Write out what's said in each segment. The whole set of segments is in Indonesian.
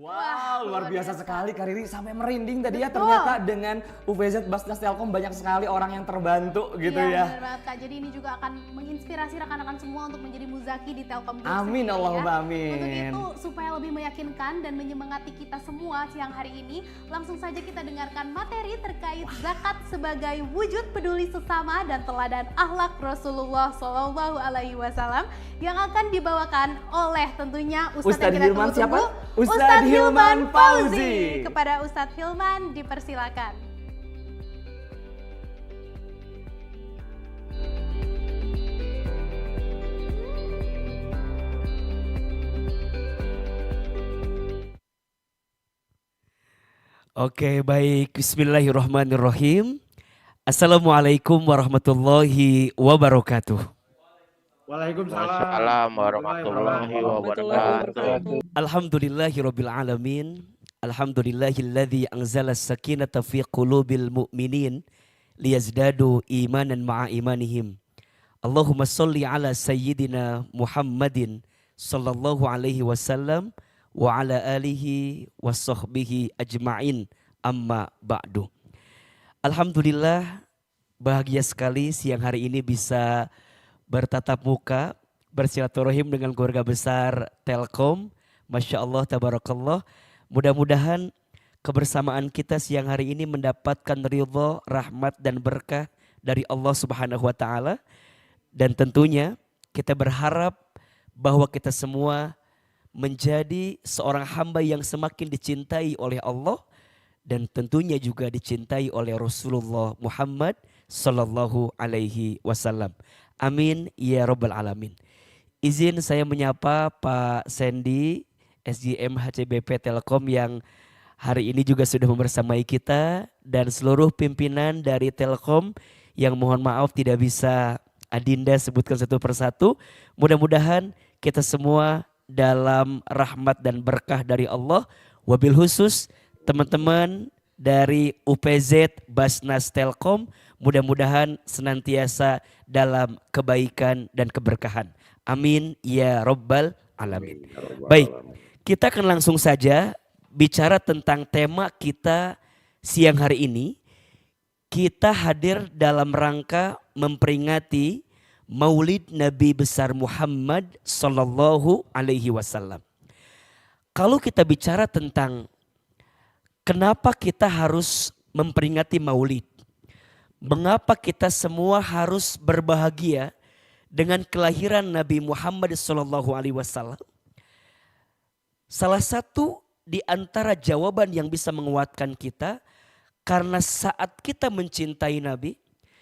Wah, luar biasa sekali Kak Riri, sampai merinding tadi ya Betul. ternyata dengan UVZ Basnas Telkom banyak sekali orang yang terbantu gitu Iya, ya. benar banget Kak. Jadi ini juga akan menginspirasi rekan-rekan semua untuk menjadi muzaki di Telkom Group Amin sendiri Allahumma ya. Untuk amin. itu supaya lebih meyakinkan dan menyemangati kita semua siang hari ini, langsung saja kita dengarkan materi terkait zakat sebagai wujud peduli sesama dan teladan akhlak Rasulullah Shallallahu Alaihi Wasallam yang akan dibawakan oleh tentunya Ustadz Ustadz yang kita Hilman siapa? tunggu-tunggu, Ustadz Hilman Fauzi. Kepada Ustadz Hilman dipersilakan. Oke, baik. Bismillahirrahmanirrahim. Assalamualaikum warahmatullahi wabarakatuh. Waalaikumsalam warahmatullahi wabarakatuh. Alhamdulillahirabbil alamin. Alhamdulillahilladzi anzala sakinata fi qulubil mu'minin liyazdadu imanan ma'a imanihim. Allahumma sholli ala sayyidina Muhammadin sallallahu alaihi wasallam wa ala alihi wa sahbihi ajma'in amma ba'du. Alhamdulillah bahagia sekali siang hari ini bisa bertatap muka, bersilaturahim dengan keluarga besar Telkom. Masya Allah, tabarakallah. Mudah-mudahan kebersamaan kita siang hari ini mendapatkan ridho, rahmat dan berkah dari Allah Subhanahu wa taala. Dan tentunya kita berharap bahwa kita semua menjadi seorang hamba yang semakin dicintai oleh Allah dan tentunya juga dicintai oleh Rasulullah Muhammad sallallahu alaihi wasallam. Amin ya rabbal alamin. Izin saya menyapa Pak Sandy SGM HCBP Telkom yang hari ini juga sudah membersamai kita dan seluruh pimpinan dari Telkom yang mohon maaf tidak bisa Adinda sebutkan satu persatu. Mudah-mudahan kita semua dalam rahmat dan berkah dari Allah. Wabil khusus teman-teman dari UPZ Basnas Telkom mudah-mudahan senantiasa dalam kebaikan dan keberkahan. Amin ya rabbal alamin. Baik, kita akan langsung saja bicara tentang tema kita siang hari ini. Kita hadir dalam rangka memperingati Maulid Nabi besar Muhammad sallallahu alaihi wasallam. Kalau kita bicara tentang kenapa kita harus memperingati Maulid? Mengapa kita semua harus berbahagia dengan kelahiran Nabi Muhammad sallallahu alaihi wasallam? Salah satu di antara jawaban yang bisa menguatkan kita karena saat kita mencintai Nabi,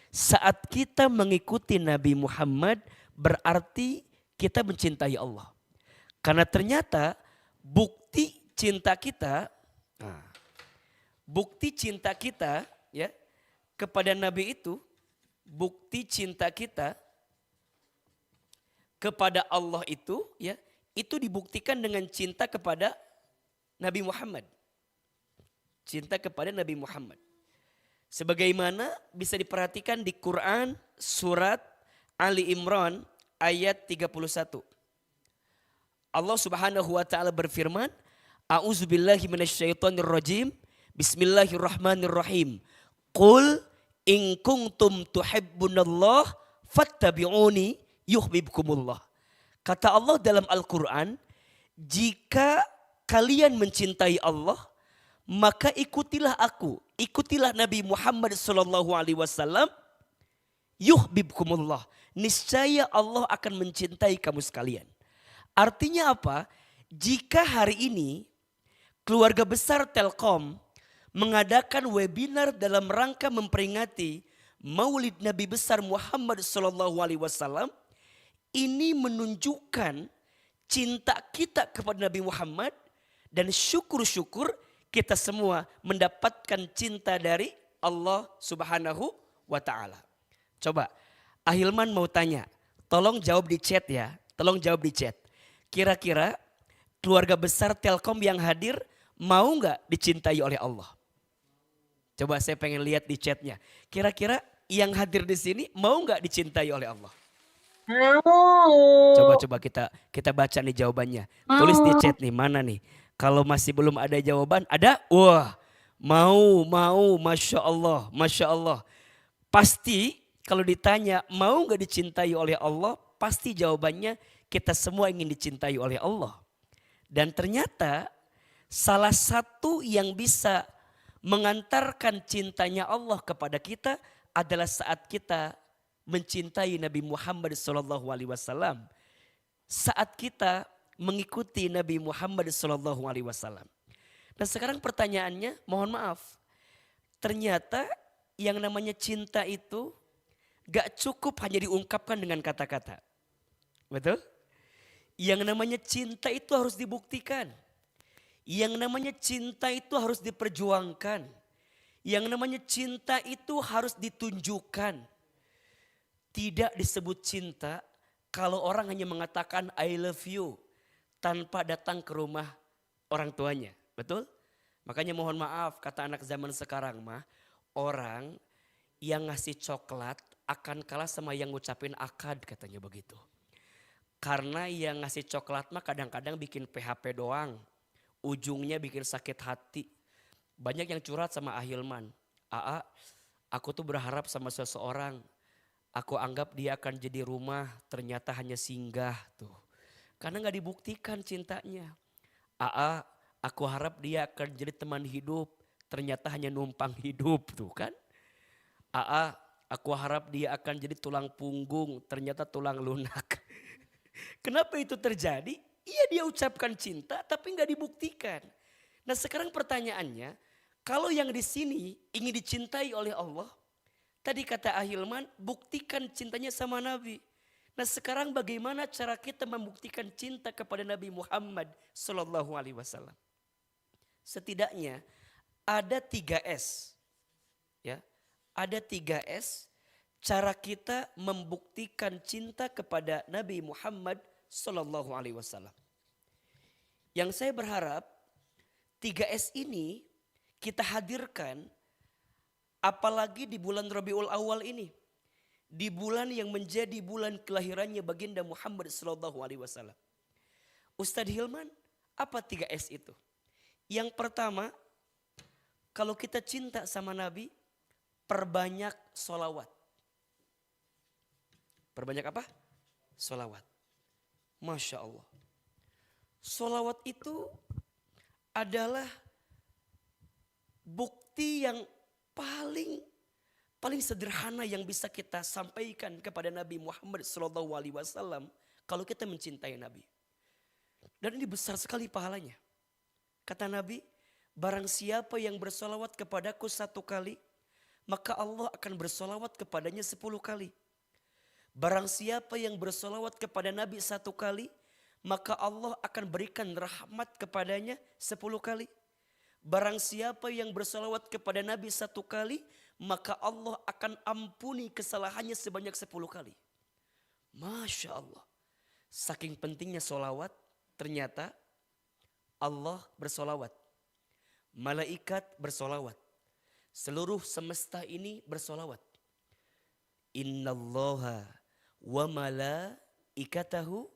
saat kita mengikuti Nabi Muhammad berarti kita mencintai Allah. Karena ternyata bukti cinta kita ya kepada Nabi itu, bukti cinta kita kepada Allah itu ya, itu dibuktikan dengan cinta kepada Nabi Muhammad. Cinta kepada Nabi Muhammad. Sebagaimana bisa diperhatikan di Quran surat Ali Imran ayat 31. Allah Subhanahu wa taala berfirman, A'udzubillahi minasyaitonirrajim. Bismillahirrahmanirrahim. Qul in kuntum tuhibbunallah fattabi'uni yuhibbukumullah. Kata Allah dalam Al-Quran, jika kalian mencintai Allah, maka ikutilah aku, ikutilah Nabi Muhammad sallallahu alaihi wasallam, yuhibbukumullah. Niscaya Allah akan mencintai kamu sekalian. Artinya apa? Jika hari ini keluarga besar Telkom mengadakan webinar dalam rangka memperingati Maulid Nabi besar Muhammad sallallahu alaihi wasallam, ini menunjukkan cinta kita kepada Nabi Muhammad dan syukur-syukur kita semua mendapatkan cinta dari Allah Subhanahu wa taala. Coba Ahilman mau tanya, tolong jawab di chat ya, tolong jawab di chat. Kira-kira keluarga besar Telkom yang hadir mau nggak dicintai oleh Allah? Coba saya pengen lihat di chatnya. Kira-kira yang hadir di sini mau nggak dicintai oleh Allah? Mau. Coba kita baca nih jawabannya. Tulis di chat nih, mana nih? Kalau masih belum ada jawaban, ada? Wah, Masya Allah, Masya Allah. Pasti kalau ditanya, mau gak dicintai oleh Allah? Pasti jawabannya, kita semua ingin dicintai oleh Allah. Dan ternyata salah satu yang bisa mengantarkan cintanya Allah kepada kita adalah saat kita mencintai Nabi Muhammad SAW. Saat kita mengikuti Nabi Muhammad SAW. Dan sekarang pertanyaannya, mohon maaf, ternyata yang namanya cinta itu gak cukup hanya diungkapkan dengan kata-kata. Betul? Yang namanya cinta itu harus dibuktikan. Yang namanya cinta itu harus diperjuangkan. Yang namanya cinta itu harus ditunjukkan. Tidak disebut cinta kalau orang hanya mengatakan I love you tanpa datang ke rumah orang tuanya. Betul? Makanya mohon maaf kata anak zaman sekarang mah, orang yang ngasih coklat akan kalah sama yang ngucapin akad katanya begitu. Karena yang ngasih coklat mah kadang-kadang bikin PHP doang. Ujungnya bikin sakit hati. Banyak yang curhat sama Ahilman. Aa, aku tuh berharap sama seseorang. Aku anggap dia akan jadi rumah, ternyata hanya singgah tuh. Karena gak dibuktikan cintanya. Aa, aku harap dia akan jadi teman hidup, ternyata hanya numpang hidup tuh kan. Aa, aku harap dia akan jadi tulang punggung, ternyata tulang lunak. Kenapa itu terjadi? Iya dia ucapkan cinta tapi gak dibuktikan. Nah sekarang pertanyaannya, kalau yang di sini ingin dicintai oleh Allah, tadi kata Ahilman, buktikan cintanya sama Nabi. Nah sekarang bagaimana cara kita membuktikan cinta kepada Nabi Muhammad SAW? Setidaknya ada 3S. Ya, ada 3S cara kita membuktikan cinta kepada Nabi Muhammad SAW. Yang saya berharap 3S ini kita hadirkan apalagi di bulan Rabiul Awal ini. Di bulan yang menjadi bulan kelahirannya baginda Muhammad SAW. Ustadz Hilman, apa 3S itu? Yang pertama, kalau kita cinta sama Nabi, perbanyak sholawat. Perbanyak apa? Sholawat. Masya Allah. Sholawat itu adalah bukti yang paling sederhana yang bisa kita sampaikan kepada Nabi Muhammad SAW kalau kita mencintai Nabi. Dan ini besar sekali pahalanya. Kata Nabi, barang siapa yang bersolawat kepadaku 1 kali, maka Allah akan bersolawat kepadanya 10 kali. Barang siapa yang bersolawat kepada Nabi 1 kali, maka Allah akan berikan rahmat kepadanya 10 kali. Barang siapa yang bersolawat kepada Nabi 1 kali, maka Allah akan ampuni kesalahannya sebanyak 10 kali. Masya Allah. Saking pentingnya solawat, ternyata Allah bersolawat. Malaikat bersolawat. Seluruh semesta ini bersolawat. Innallaha wa malaikatahu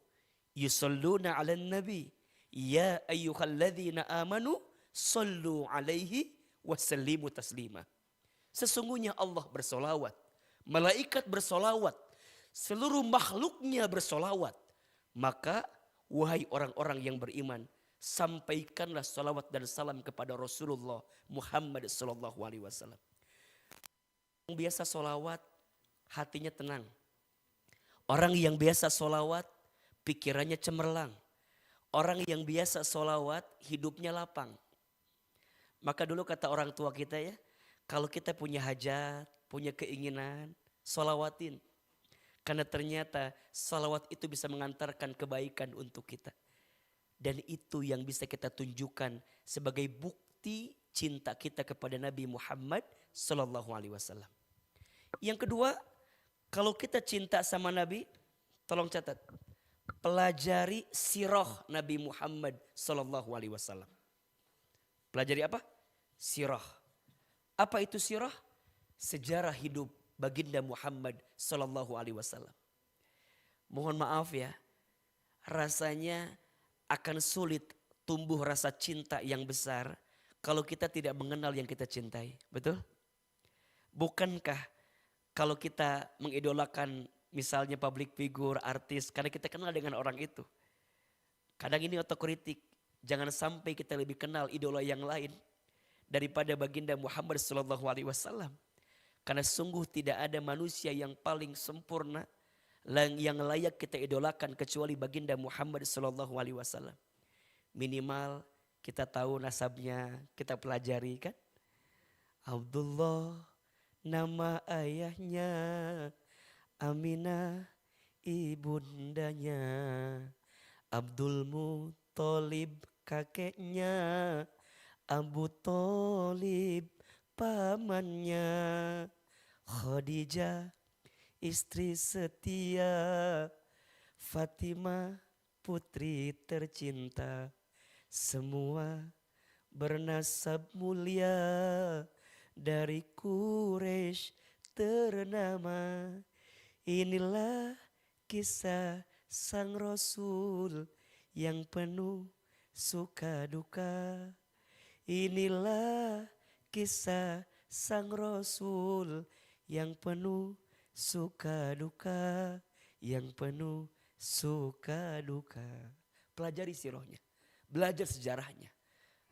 yusalluna ala nabi. Ya ayyuhalladzina amanu sallu alaihi wasallimu taslima. Sesungguhnya Allah bersolawat, malaikat bersolawat, seluruh makhluknya bersolawat. Maka wahai orang-orang yang beriman, sampaikanlah solawat dan salam kepada Rasulullah Muhammad SAW. Yang biasa solawat, hatinya tenang. Orang yang biasa solawat, pikirannya cemerlang. Orang yang biasa solawat, hidupnya lapang. Maka dulu kata orang tua kita ya, kalau kita punya hajat, punya keinginan, solawatin. Karena ternyata salawat itu bisa mengantarkan kebaikan untuk kita. Dan itu yang bisa kita tunjukkan sebagai bukti cinta kita kepada Nabi Muhammad SAW. Yang kedua, kalau kita cinta sama Nabi, tolong catat. Pelajari sirah Nabi Muhammad SAW. Pelajari apa? Sirah. Apa itu sirah? Sejarah hidup baginda Muhammad SAW. Mohon maaf ya, rasanya akan sulit tumbuh rasa cinta yang besar kalau kita tidak mengenal yang kita cintai. Betul? Bukankah kalau kita mengidolakan misalnya public figure, artis, karena kita kenal dengan orang itu. Kadang ini otokritik, jangan sampai kita lebih kenal idola yang lain daripada baginda Muhammad SAW. Karena sungguh tidak ada manusia yang paling sempurna yang layak kita idolakan kecuali baginda Muhammad SAW. Minimal kita tahu nasabnya, kita pelajari kan. Abdullah nama ayahnya, Aminah ibundanya, Abdul Muthalib kakeknya, Abu Thalib pamannya, Khadijah istri setia, Fatimah putri tercinta, semua bernasab mulia, dari Quraisy ternama. Inilah kisah sang Rasul yang penuh suka duka. Inilah kisah sang Rasul yang penuh suka duka, yang penuh suka duka. Pelajari sirahnya, belajar sejarahnya.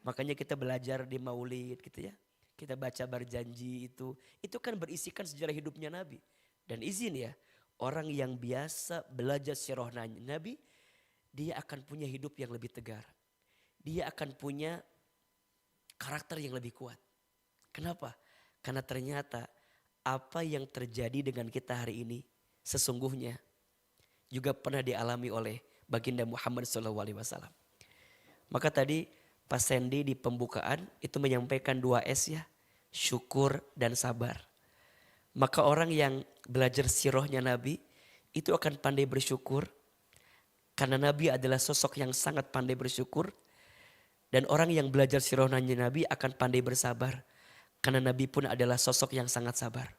Makanya kita belajar di Maulid gitu ya. Kita baca berjanji itu kan berisikan sejarah hidupnya Nabi. Dan izin ya, orang yang biasa belajar sirah Nabi, dia akan punya hidup yang lebih tegar. Dia akan punya karakter yang lebih kuat. Kenapa? Karena ternyata apa yang terjadi dengan kita hari ini sesungguhnya juga pernah dialami oleh baginda Muhammad SAW. Maka tadi Pak Sandy di pembukaan itu menyampaikan 2S ya, syukur dan sabar. Maka orang yang belajar sirahnya Nabi itu akan pandai bersyukur karena Nabi adalah sosok yang sangat pandai bersyukur. Dan orang yang belajar sirahnya Nabi akan pandai bersabar karena Nabi pun adalah sosok yang sangat sabar.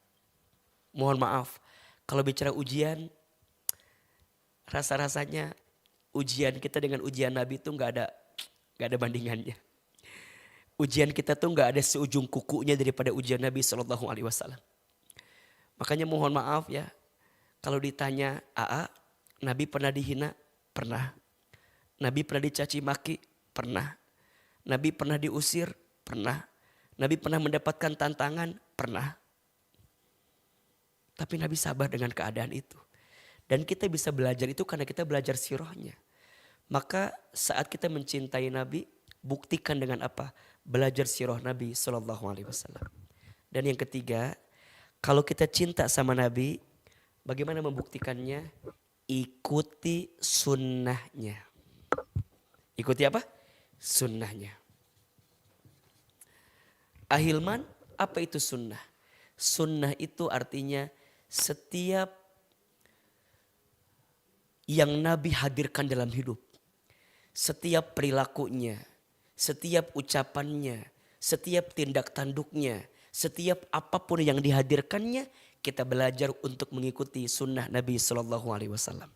Mohon maaf kalau bicara ujian, rasa-rasanya ujian kita dengan ujian Nabi itu nggak ada bandingannya. Ujian kita tuh nggak ada seujung kukunya daripada ujian Nabi SAW. Makanya mohon maaf ya, kalau ditanya Nabi pernah dihina? Pernah. Nabi pernah dicaci maki? Pernah. Nabi pernah diusir? Pernah. Nabi pernah mendapatkan tantangan? Pernah. Tapi Nabi sabar dengan keadaan itu. Dan kita bisa belajar itu karena kita belajar sirahnya. Maka saat kita mencintai Nabi, buktikan dengan apa? Belajar sirah Nabi SAW. Dan yang ketiga, kalau kita cinta sama Nabi, bagaimana membuktikannya? Ikuti sunnahnya. Ikuti apa? Sunnahnya. Ahilman, apa itu sunnah? Sunnah itu artinya setiap yang Nabi hadirkan dalam hidup. Setiap perilakunya, setiap ucapannya, setiap tindak tanduknya, setiap apapun yang dihadirkannya, kita belajar untuk mengikuti sunnah Nabi SAW.